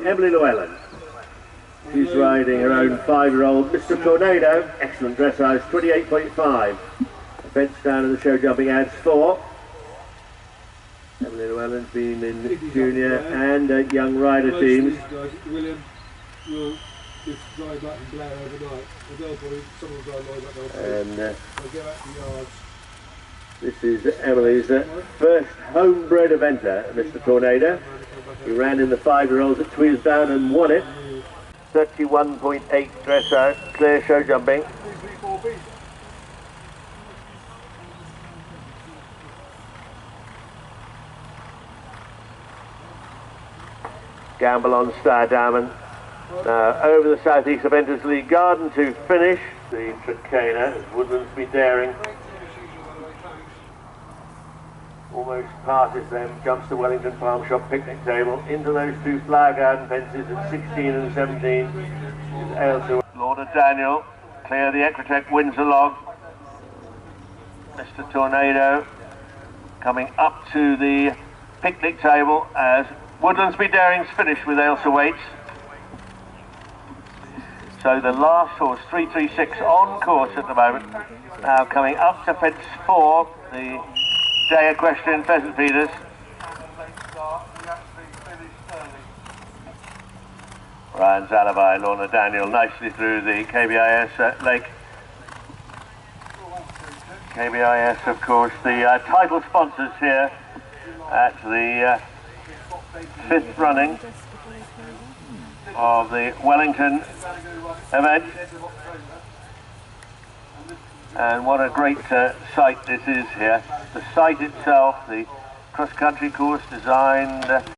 Emily Llewellyn. She's riding her own 5-year-old Mr. Tornado, excellent dressage, 28.5. A fence down in the show jumping adds 4. Emily Llewellyn's been in junior and young rider teams. And this is Emily's first homebred eventer, Mr. Tornado. He ran in the 5-year-olds at Tweedsdown and won it. 31.8 dressage, clear show jumping. Gamble on Star Diamond. Now over the South East Eventers League Garden to finish. The Trakehner, as Woodlands be daring. Almost passes them, jumps the Wellington Farm Shop picnic table into those 2 flower garden fences at 16 and 17. Is Ailsa. Lorna Daniel, clear the Equitech Windsor log. Mr. Tornado coming up to the picnic table as Woodlands be daring's finished with Ailsa Waits. So the last horse, 336, on course at the moment. Now coming up to fence 4, the Day Equestrian Pheasant Feeders. Ryan's Alibi, Lorna Daniel, nicely through the KBIS lake. KBIS, of course, the title sponsors here at the 5th running of the Wellington event. And what a great site this is here. The site itself, the cross-country course designed